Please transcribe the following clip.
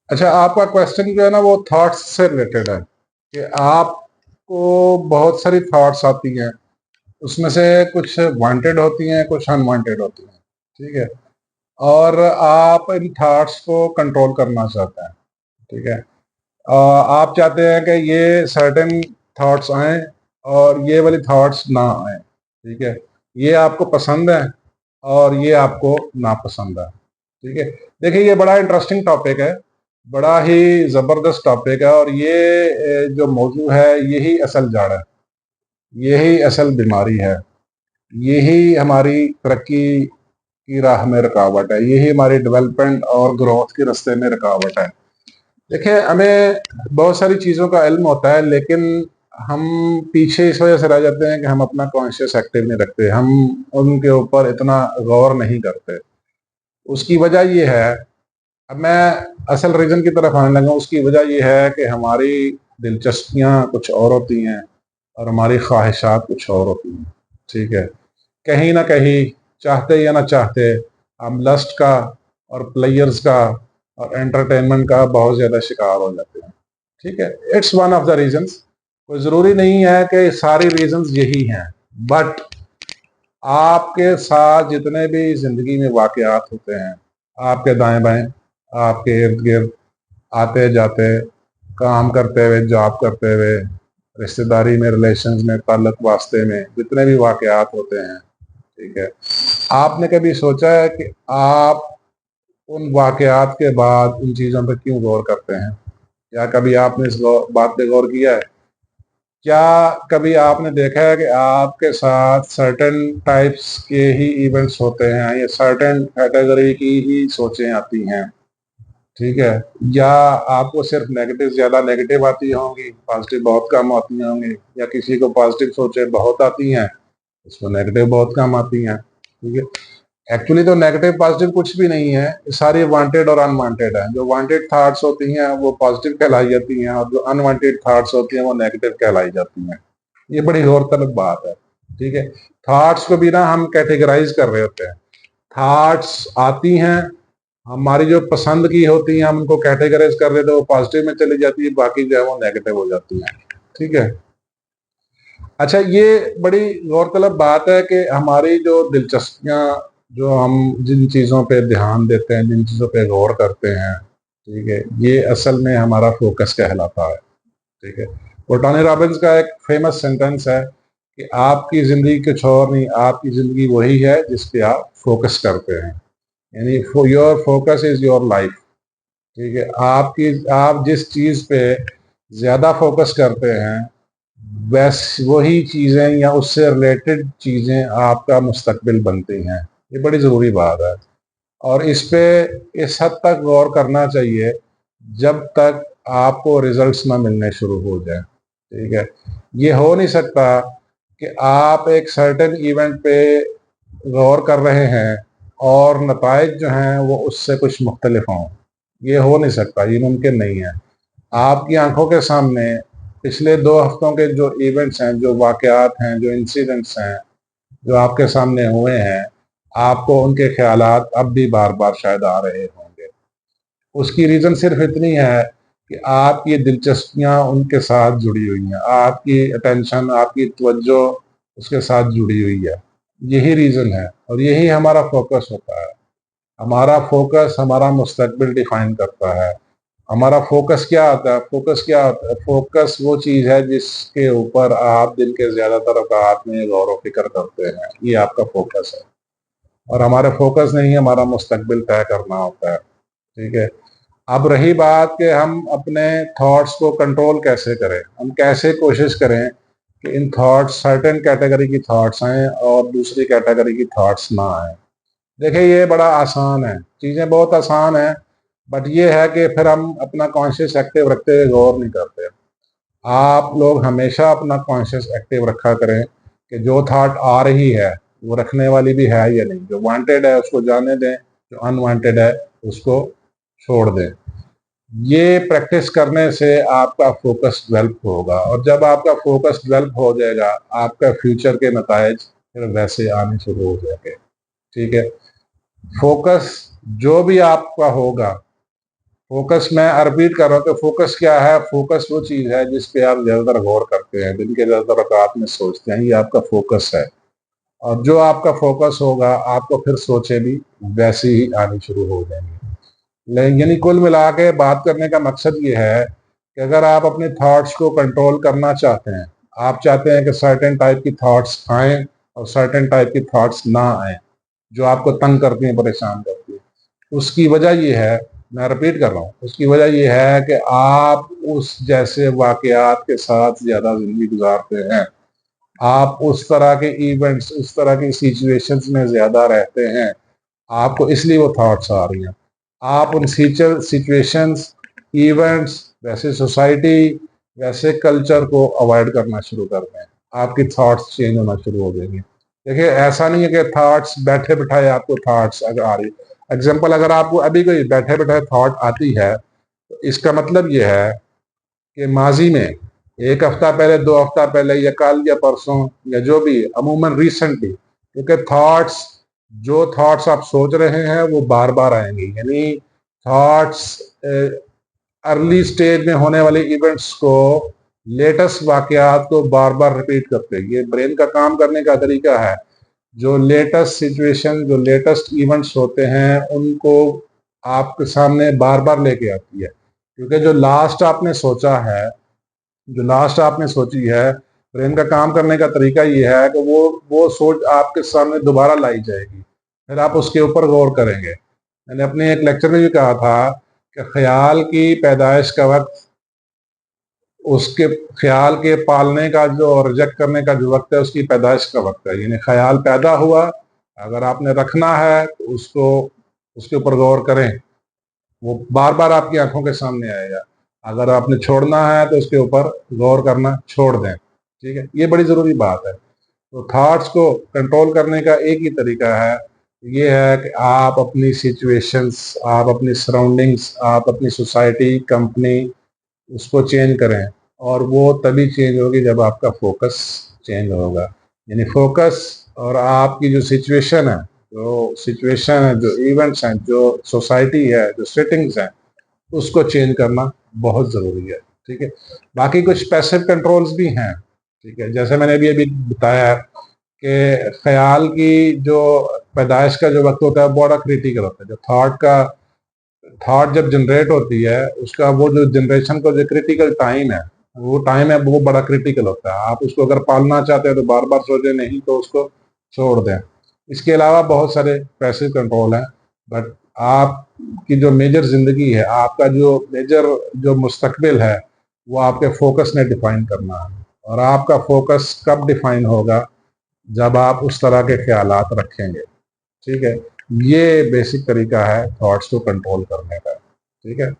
अच्छा, आपका क्वेश्चन जो है ना वो थॉट्स से रिलेटेड है कि आपको बहुत सारी थॉट्स आती हैं, उसमें से कुछ वांटेड होती हैं, कुछ अनवांटेड होती हैं। ठीक है। और आप इन थॉट्स को कंट्रोल करना चाहते हैं। ठीक है। आप चाहते हैं कि ये सर्टेन थॉट्स आए और ये वाली थॉट्स ना आए। ठीक है। ये आपको पसंद है और ये आपको नापसंद है। ठीक है। देखिए, ये बड़ा इंटरेस्टिंग टॉपिक है, बड़ा ही जबरदस्त टॉपिक है, और ये जो मौजू है यही असल जड़ है, यही असल बीमारी है, यही हमारी तरक्की की राह में रुकावट है, यही हमारी डेवलपमेंट और ग्रोथ के रास्ते में रुकावट है। देखिए, हमें बहुत सारी चीज़ों का इल्म होता है, लेकिन हम पीछे इस वजह से रह जाते हैं कि हम अपना कॉन्शियस एक्टिव नहीं रखते, हम उनके ऊपर इतना गौर नहीं करते। उसकी वजह ये है, अब मैं असल रीज़न की तरफ आने लगा, उसकी वजह ये है कि हमारी दिलचस्पियाँ कुछ और होती हैं और हमारी ख्वाहिशात कुछ और होती हैं। ठीक है। कहीं ना कहीं, चाहते या ना चाहते, हम लस्ट का और प्लेयर्स का और एंटरटेनमेंट का बहुत ज़्यादा शिकार हो जाते हैं। ठीक है। It's one of the reasons. कोई ज़रूरी नहीं है कि सारी रीजंस यही हैं, बट आपके साथ जितने भी ज़िंदगी में वाक़यात होते हैं, आपके दाएं बाएं, आपके इर्द गिर्द, आते जाते, काम करते हुए, जॉब करते हुए, रिश्तेदारी में, रिलेशंस में, ताल्लुक वास्ते में, जितने भी वाक़यात होते हैं। ठीक है। आपने कभी सोचा है कि आप उन वाक़यात के बाद उन चीज़ों पर क्यों गौर करते हैं? क्या कभी आपने इस बात पे गौर किया है? क्या कभी आपने देखा है कि आपके साथ सर्टेन टाइप्स के ही इवेंट्स होते हैं, या सर्टेन कैटेगरी की ही सोचें आती हैं? ठीक है। या आपको सिर्फ नेगेटिव, ज़्यादा नेगेटिव आती होंगी, पॉजिटिव बहुत कम आती होंगी, या किसी को पॉजिटिव सोचें बहुत आती हैं, उसको नेगेटिव बहुत कम आती हैं। ठीक है। एक्चुअली तो नेगेटिव पॉजिटिव कुछ भी नहीं है, ये सारी वांटेड और अनवांटेड है। जो वांटेड थॉट्स होती हैं वो पॉजिटिव कहलाई जाती हैं, और जो अनवांटेड थॉट्स होती हैं वो नेगेटिव कहलाई जाती हैं। ये बड़ी गौरतलब बात है। ठीक है। थॉट्स को भी ना हम कैटेगराइज कर रहे होते हैं। थॉट्स आती हैं, हमारी जो पसंद की होती हैं हम उनको कैटेगराइज कर देते हैं, वो पॉजिटिव में चली जाती है, बाकी जो है वो नेगेटिव हो जाती है। ठीक है। अच्छा, ये बड़ी गौरतलब बात है कि हमारी जो दिलचस्पियाँ, जो हम जिन चीज़ों पे ध्यान देते हैं, जिन चीज़ों पे गौर करते हैं, ठीक है, ये असल में हमारा फोकस कहलाता है। ठीक है। वो टोनी रॉबिन्स का एक फेमस सेंटेंस है कि आपकी ज़िंदगी कुछ और नहीं, आपकी ज़िंदगी वही है जिस पे आप फोकस करते हैं। यानी your focus is your life. ठीक है। आप जिस चीज़ पे ज़्यादा फोकस करते हैं, बस वही चीज़ें या उससे रिलेटेड चीज़ें आपका मुस्तकबिल बनती हैं। ये बड़ी ज़रूरी बात है, और इस पे इस हद तक गौर करना चाहिए जब तक आपको रिजल्ट्स ना मिलने शुरू हो जाए। ठीक है। ये हो नहीं सकता कि आप एक सर्टेन इवेंट पे गौर कर रहे हैं और नताइज जो हैं वो उससे कुछ मुख्तलिफ हों। ये हो नहीं सकता, ये मुमकिन नहीं है। आपकी आंखों के सामने पिछले 2 हफ्तों के जो इवेंट्स हैं, जो वाकयात हैं, जो इंसिडेंट्स हैं, जो आपके सामने हुए हैं, आपको उनके ख्यालात अब भी बार बार शायद आ रहे होंगे। उसकी रीज़न सिर्फ इतनी है कि आपकी दिलचस्पियाँ उनके साथ जुड़ी हुई हैं, आपकी अटेंशन, आपकी तवज्जो उसके साथ जुड़ी हुई है। यही रीज़न है, और यही हमारा फोकस होता है। हमारा फोकस हमारा मुस्तकबिल डिफाइन करता है। हमारा फोकस क्या आता है? फोकस क्या होता है? फोकस वो चीज़ है जिसके ऊपर आप दिन के ज़्यादातर औकात में गौर व फ़िक्र करते हैं, ये आपका फोकस है। और हमारे फोकस ने ही हमारा मुस्तकबिल तय करना होता है। ठीक है। अब रही बात कि हम अपने थॉट्स को कंट्रोल कैसे करें, हम कैसे कोशिश करें कि इन थॉट्स, सर्टेन कैटेगरी की थॉट्स आएँ और दूसरी कैटेगरी की थॉट्स ना आएँ। देखिए, ये बड़ा आसान है, चीज़ें बहुत आसान हैं, बट ये है कि फिर हम अपना कॉन्शियस एक्टिव रखते हुए गौर नहीं करते। आप लोग हमेशा अपना कॉन्शियस एक्टिव रखा करें कि जो थॉट आ रही है वो रखने वाली भी है या नहीं। जो वांटेड है उसको जाने दें, जो अनवांटेड है उसको छोड़ दें। ये प्रैक्टिस करने से आपका फोकस डेवलप होगा, और जब आपका फोकस डेवलप हो जाएगा, आपका फ्यूचर के नताइज फिर वैसे आने शुरू हो जाएंगे। ठीक है। फोकस जो भी आपका होगा, फोकस मैं रिपीट कर रहा हूँ कि फोकस क्या है। फोकस वो चीज है जिस पे आप ज्यादातर गौर करते हैं, दिन के ज्यादातर औकात में सोचते हैं, ये आपका फोकस है। और जो आपका फोकस होगा आपको फिर सोचे भी वैसी ही आनी शुरू हो जाएंगे। लेकिन यानी कुल मिला के बात करने का मकसद ये है कि अगर आप अपने थॉट्स को कंट्रोल करना चाहते हैं, आप चाहते हैं कि सर्टेन टाइप की थॉट्स आए और सर्टेन टाइप की थॉट्स ना आए जो आपको तंग करती हैं, परेशान करती हैं, उसकी वजह ये है, मैं रिपीट कर रहा हूँ, उसकी वजह ये है कि आप उस जैसे वाकयात के साथ ज्यादा जिंदगी गुजारते हैं, आप उस तरह के इवेंट्स, उस तरह की सिचुएशंस में ज्यादा रहते हैं, आपको इसलिए वो थॉट्स आ रही हैं। आप उन सिचुएशंस, इवेंट्स, वैसे सोसाइटी, वैसे कल्चर को अवॉइड करना शुरू कर दें, आपकी थॉट्स चेंज होना शुरू हो जाएंगे। देखिए ऐसा नहीं है कि थॉट्स बैठे बिठाए आपको थॉट्स अगर आ रही, एग्जाम्पल अगर आपको अभी कोई बैठे बैठे थॉट आती है तो इसका मतलब ये है कि माजी में एक हफ्ता पहले, 2 हफ्ता पहले या कल या परसों या जो भी, अमूमन रिसेंटली, क्योंकि थॉट्स, जो थॉट्स आप सोच रहे हैं वो बार बार आएंगे। यानी थॉट्स अर्ली स्टेज में होने वाले इवेंट्स को, लेटेस्ट वाकयात को बार बार रिपीट करते हैं। ये ब्रेन का काम करने का तरीका है। जो लेटेस्ट सिचुएशन, जो लेटेस्ट इवेंट्स होते हैं उनको आपके सामने बार बार लेके आती है, क्योंकि जो लास्ट आपने सोचा है, जो लास्ट आपने सोची है, ब्रेन का काम करने का तरीका ये है कि वो सोच आपके सामने दोबारा लाई जाएगी, फिर आप उसके ऊपर गौर करेंगे। मैंने अपने एक लेक्चर में भी कहा था कि ख्याल की पैदाइश का वक्त उसके, ख्याल के पालने का जो और रिजेक्ट करने का जो वक्त है उसकी पैदाइश का वक्त है। यानी ख्याल पैदा हुआ, अगर आपने रखना है तो उसको, उसके ऊपर गौर करें, वो बार बार आपकी आंखों के सामने आएगा। अगर आपने छोड़ना है तो उसके ऊपर गौर करना छोड़ दें। ठीक है, ये बड़ी जरूरी बात है। तो थॉट्स को कंट्रोल करने का एक ही तरीका है, ये है कि आप अपनी सिचुएशंस, आप अपनी सराउंडिंग्स, आप अपनी सोसाइटी, कंपनी, उसको चेंज करें। और वो तभी चेंज होगी जब आपका फोकस चेंज होगा। यानी फोकस और आपकी जो सिचुएशन है, जो इवेंट्स हैं, जो सोसाइटी है, जो सेटिंग्स हैं, उसको चेंज करना बहुत ज़रूरी है। ठीक है, बाकी कुछ पैसिव कंट्रोल्स भी हैं। ठीक है, जैसे मैंने अभी अभी बताया कि ख्याल की जो पैदाइश का जो वक्त होता है बड़ा क्रिटिकल होता है। जो थॉट जब जनरेट होती है उसका वो जो जनरेशन का जो क्रिटिकल टाइम है, वो बड़ा क्रिटिकल होता है। आप उसको अगर पालना चाहते हैं तो बार बार सोचें, नहीं तो उसको छोड़ दें। इसके अलावा बहुत सारे पैसिव कंट्रोल हैं, बट आपकी जो मेजर जिंदगी है, आपका जो मेजर जो मुस्तकबिल है, वो आपके फोकस ने डिफाइन करना है। और आपका फोकस कब डिफाइन होगा? जब आप उस तरह के ख्यालात रखेंगे। ठीक है, ये बेसिक तरीका है थॉट्स को कंट्रोल करने का। ठीक है।